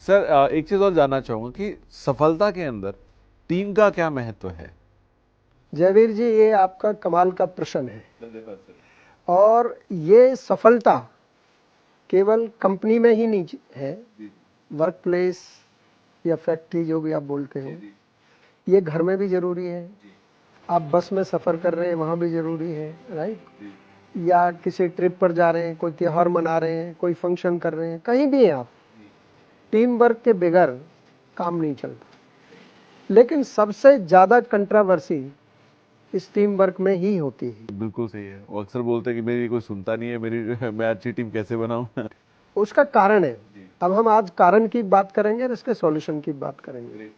Sir एक चीज और जानना चाहूंगा कि सफलता के अंदर टीम का क्या महत्व है। जयवीर जी, ये आपका कमाल का प्रश्न है। और ये सफलता केवल कंपनी में ही नहीं है, वर्क प्लेस या फैक्ट्री जो भी आप बोलते हो, ये घर में भी जरूरी है। आप बस में सफर कर रहे हैं, वहां भी जरूरी है, राइट। या किसी ट्रिप पर जा रहे हैं, कोई त्योहार मना रहे हैं, कोई फंक्शन कर रहे हैं, कहीं भी हैं आप, टीम वर्क के बगैर काम नहीं चलता। लेकिन सबसे ज्यादा कंट्रोवर्सी इस टीम वर्क में ही होती है। बिल्कुल सही है। वो अक्सर बोलते हैं कि मेरी कोई सुनता नहीं है, मेरी मैं अच्छी टीम कैसे बनाऊं। उसका कारण है। अब हम आज कारण की बात करेंगे और इसके सॉल्यूशन की बात करेंगे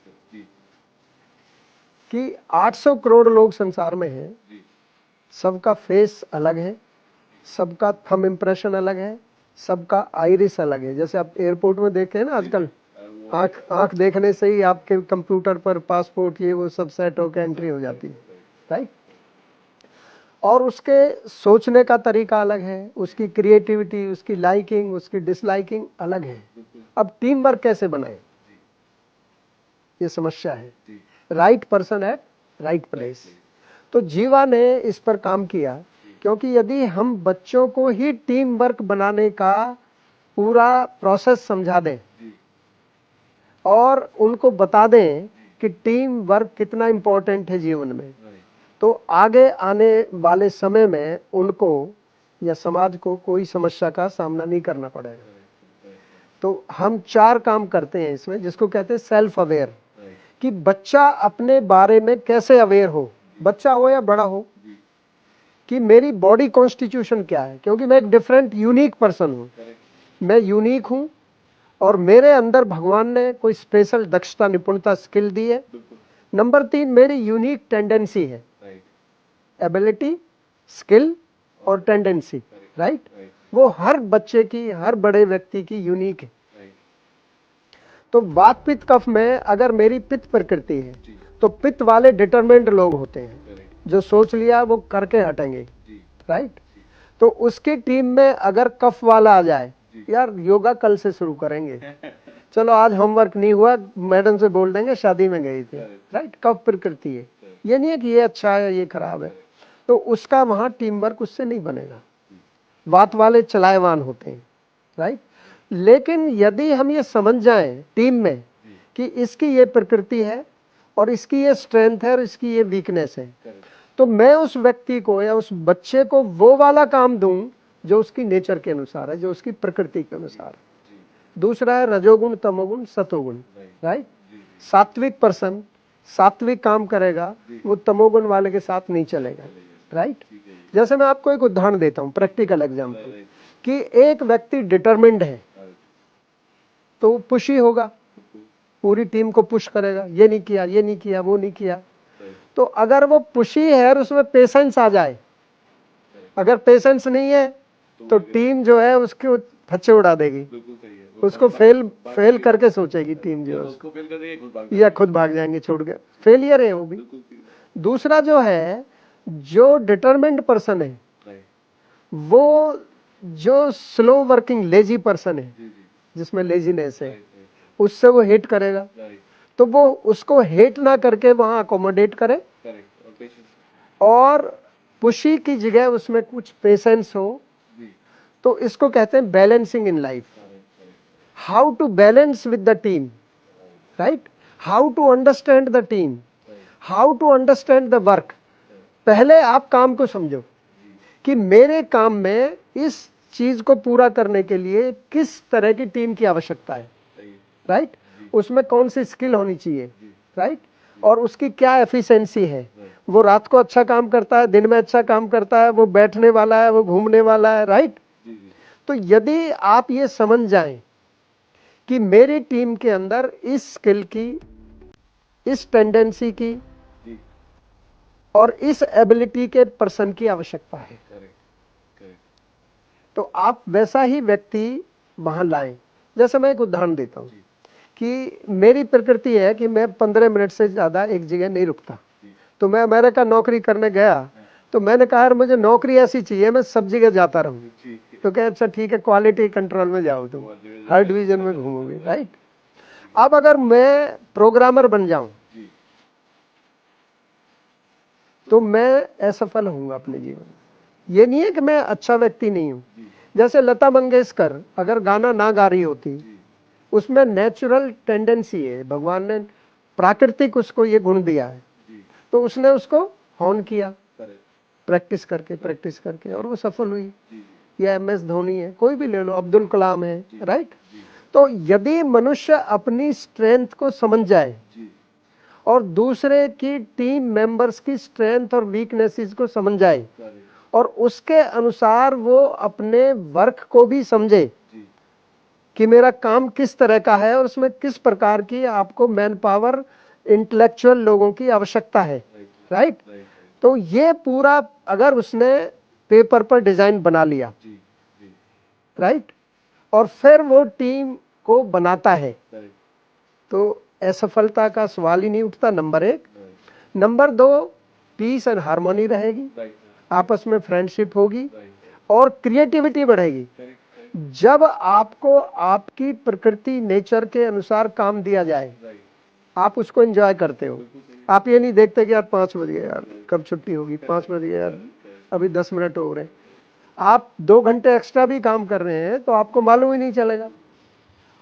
कि 800 करोड़ लोग संसार में हैं, सबका फेस अलग है, सबका थंब इम्प्रेशन अलग है, सबका आइरिस अलग है। जैसे आप एयरपोर्ट में देखे हैं ना आजकल, आंख आंख देखने से ही आपके कंप्यूटर पर पासपोर्ट ये वो सब सेट होकर एंट्री हो जाती है, राइट। और उसके सोचने का तरीका अलग है, उसकी क्रिएटिविटी, उसकी लाइकिंग, उसकी डिसलाइकिंग अलग है। अब टीम वर्क कैसे बनाए, ये समस्या है। Right person at right place. तो जीवा ने इस पर काम किया, क्योंकि यदि हम बच्चों को ही टीम वर्क बनाने का पूरा प्रोसेस समझा दें और उनको बता दें कि टीम वर्क कितना इंपॉर्टेंट है जीवन में, तो आगे आने वाले समय में उनको या समाज को कोई समस्या का सामना नहीं करना पड़ेगा। तो हम 4 काम करते हैं इसमें, जिसको कहते हैं सेल्फ अवेयर, कि बच्चा अपने बारे में कैसे अवेयर हो, बच्चा हो या बड़ा हो, कि मेरी बॉडी कॉन्स्टिट्यूशन क्या है, क्योंकि मैं एक डिफरेंट यूनिक पर्सन हूं, मैं यूनिक हूं और मेरे अंदर भगवान ने कोई स्पेशल दक्षता, निपुणता, स्किल दी है। नंबर 3, मेरी यूनिक टेंडेंसी है, एबिलिटी, स्किल और टेंडेंसी, राइट। वो हर बच्चे की, हर बड़े व्यक्ति की यूनिक है। तो वात पित्त कफ में अगर मेरी पित्त प्रकृति है, तो पित्त वाले डिटरमिन्ड लोग होते हैं, जो सोच लिया वो करके हटेंगे, राइट। तो उसकी टीम में अगर कफ वाला आ जाए, यार योगा कल से शुरू करेंगे, चलो आज होमवर्क नहीं हुआ, मैडम से बोल देंगे शादी में गई थी, राइट। कफ प्रकृति है, ये नहीं है कि ये अच्छा है ये खराब है, तो उसका वहां टीम वर्क उससे नहीं बनेगा। बात वाले चलाएवान होते हैं, राइट। लेकिन यदि हम ये समझ जाएं टीम में कि इसकी ये प्रकृति है और इसकी ये स्ट्रेंथ है और इसकी ये वीकनेस है, तो मैं उस व्यक्ति को या उस बच्चे को वो वाला काम दूं जो उसकी नेचर के अनुसार है, जो उसकी प्रकृति के अनुसार है। दूसरा है रजोगुण, तमोगुण, सतोगुण, राइट। सात्विक पर्सन सात्विक काम करेगा, वो तमोगुण वाले के साथ नहीं चलेगा, राइट। जैसे मैं आपको एक उदाहरण देता हूं, प्रैक्टिकल एग्जांपल, कि एक व्यक्ति डिटरमिन्ड है तो वो पुशी होगा, पूरी टीम को पुश करेगा, ये नहीं किया, ये नहीं किया, वो नहीं किया। तो अगर वो पुशी है और उसमें पेशेंस आ जाए, अगर पेशेंस नहीं है तो टीम जो है उसके फच्चे उड़ा देगी, उसको फेल करके सोचेगी टीम जो है उसको, या खुद भाग जाएंगे छोड़ के, फेलियर है वो भी। दूसरा जो है, जो डिटरमिन्ड पर्सन है, वो जो स्लो वर्किंग लेजी पर्सन है, जिसमें लेजीनेस है, उससे वो हेट करेगा, तो वो उसको हेट ना करके वहां अकोमोडेट करे और पुशी की जगह उसमें कुछ पेशेंस हो। तो इसको कहते हैं balancing in life. How to balance with the team, right. How to understand the team, how to understand the work. पहले आप काम को समझो कि मेरे काम में इस चीज को पूरा करने के लिए किस तरह की टीम की आवश्यकता है, राइट। उसमें कौन सी स्किल होनी चाहिए, राइट, और उसकी क्या एफिशिएंसी है। वो रात को अच्छा काम करता है, दिन में अच्छा काम करता है, वो बैठने वाला है, वो घूमने वाला है, राइट। तो यदि आप ये समझ जाएं कि मेरी टीम के अंदर इस स्किल की, इस टेंडेंसी की और इस एबिलिटी के पर्सन की आवश्यकता है, तो आप वैसा ही व्यक्ति वहां लाएं। जैसे मैं एक उदाहरण देता हूं कि मेरी प्रकृति है कि मैं 15 मिनट से ज्यादा एक जगह नहीं रुकता। तो मैं अमेरिका नौकरी करने गया, तो मैंने कहा यार मुझे नौकरी ऐसी चाहिए मैं सब जगह जाता रहूं। तो क्या, अच्छा ठीक है, क्वालिटी कंट्रोल में जाओ, तुम हर डिवीजन में घूमोगे, राइट। अब अगर मैं प्रोग्रामर बन जाऊं जी तो मैं असफल होऊंगा अपने जीवन में। ये नहीं है कि मैं अच्छा व्यक्ति नहीं हूं। जी जैसे लता मंगेशकर अगर गाना ना गा रही होती, जी उसमें नेचुरल टेंडेंसी है, भगवान ने प्राकृतिक उसको ये गुण दिया है, जी तो उसने उसको हॉर्न किया करेक्ट प्रैक्टिस करके और वो सफल हुई। जी या एम एस धोनी है, कोई भी ले लो, अब्दुल कलाम है, राइट। जी तो यदि मनुष्य अपनी स्ट्रेंथ को समझ जाए जी और दूसरे की टीम मेंबर्स की स्ट्रेंथ और वीकनेसेस को समझ जाए करेक्ट और उसके अनुसार वो अपने वर्क को भी समझे जी कि मेरा काम किस तरह का है और उसमें किस प्रकार की आपको मैन पावर, इंटेलेक्चुअल लोगों की आवश्यकता है, राइट राइट। राइट तो ये पूरा अगर उसने पेपर पर डिजाइन बना लिया, जी जी राइट, और फिर वो टीम को बनाता है, करेक्ट तो असफलता का सवाल ही नहीं उठता, नंबर एक। राइट नंबर दो, पीस एंड हार्मोनी रहेगी, राइट आपस में फ्रेंडशिप होगी राइट और क्रिएटिविटी बढ़ेगी। करेक्ट जब आपको आपकी प्रकृति नेचर के अनुसार काम दिया जाए, राइट आप उसको एंजॉय करते हो। बिल्कुल सही आप ये नहीं देखते कि यार 5 बज गए, यार कब छुट्टी होगी, 5 बज गए यार, अभी 10 मिनट हो रहे हैं। आप 2 घंटे एक्स्ट्रा भी काम कर रहे हैं तो आपको मालूम ही नहीं चलेगा।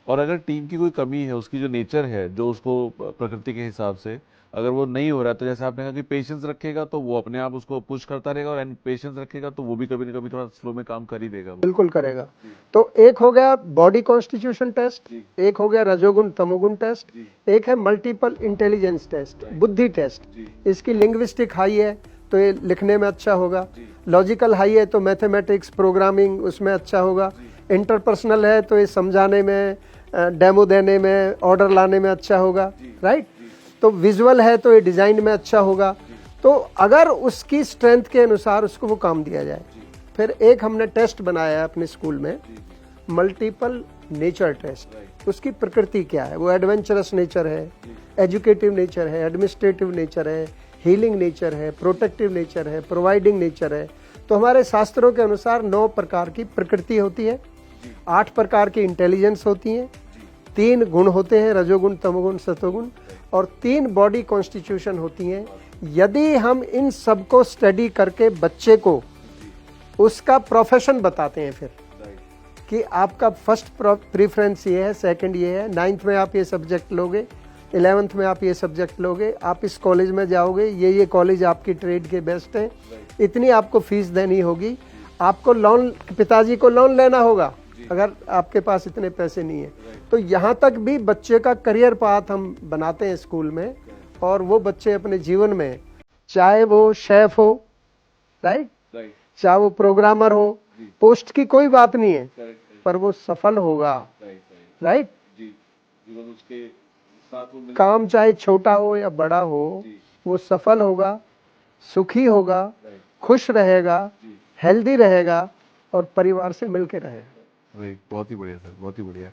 और अगर टीम की कोई कमी है, उसकी जो नेचर है, जो उसको प्रकृति के हिसाब से अगर वो नहीं हो रहा है, तो जैसे आपने कहा कि पेशेंस रखेगा तो वो अपने आप उसको पुश करता रहेगा, और पेशेंस रखेगा तो वो भी कभी ना कभी थोड़ा स्लो में काम कर ही देगा वो। बिल्कुल करेगा। जी तो एक हो गया बॉडी कॉन्स्टिट्यूशन टेस्ट, जी एक हो गया रजोगुण तमोगुण टेस्ट, जी एक है मल्टीपल इंटेलिजेंस टेस्ट, Right. बुद्धि टेस्ट। जी इसकी लिंग्विस्टिक हाई है तो ये लिखने में अच्छा होगा, जी लॉजिकल हाई है तो मैथमेटिक्स प्रोग्रामिंग उसमें अच्छा होगा, इंटरपर्सनल है तो ये समझाने में, डेमो देने में, ऑर्डर लाने में अच्छा होगा, राइट। तो विजुअल है तो ये डिजाइन में अच्छा होगा। तो अगर उसकी स्ट्रेंथ के अनुसार उसको वो काम दिया जाए। फिर एक हमने टेस्ट बनाया है अपने स्कूल में, मल्टीपल नेचर टेस्ट। उसकी प्रकृति क्या है, वो एडवेंचरस नेचर है, एजुकेटिव नेचर है, एडमिनिस्ट्रेटिव नेचर है, हीलिंग नेचर है, प्रोटेक्टिव नेचर है, प्रोवाइडिंग नेचर है। तो हमारे शास्त्रों के अनुसार 9 प्रकार की प्रकृति होती है, 8 प्रकार की इंटेलिजेंस होती है, 3 गुण होते हैं, रजोगुण तमोगुण सतोगुण, और 3 बॉडी कॉन्स्टिट्यूशन होती हैं। यदि हम इन सबको स्टडी करके बच्चे को उसका प्रोफेशन बताते हैं, फिर कि आपका फर्स्ट प्रेफरेंस ये है, सेकंड ये है, 9th में आप ये सब्जेक्ट लोगे, 11th में आप ये सब्जेक्ट लोगे, आप इस कॉलेज में जाओगे, ये कॉलेज आपकी ट्रेड के बेस्ट है, इतनी आपको फीस देनी होगी, आपको लोन, पिताजी को लोन लेना होगा अगर आपके पास इतने पैसे नहीं है। तो यहाँ तक भी बच्चे का करियर पाथ हम बनाते हैं स्कूल में, और वो बच्चे अपने जीवन में, चाहे वो शेफ हो, राइट, राइट चाहे वो प्रोग्रामर हो, पोस्ट की कोई बात नहीं है, करेक्ट पर वो सफल होगा, राइट राइट। जी जीवन उसके साथ वो काम चाहे छोटा हो या बड़ा हो, वो सफल होगा, सुखी होगा, राइट खुश रहेगा, जी हेल्दी रहेगा और परिवार से मिलके रहेगा। बहुत ही बढ़िया सर, बहुत ही बढ़िया।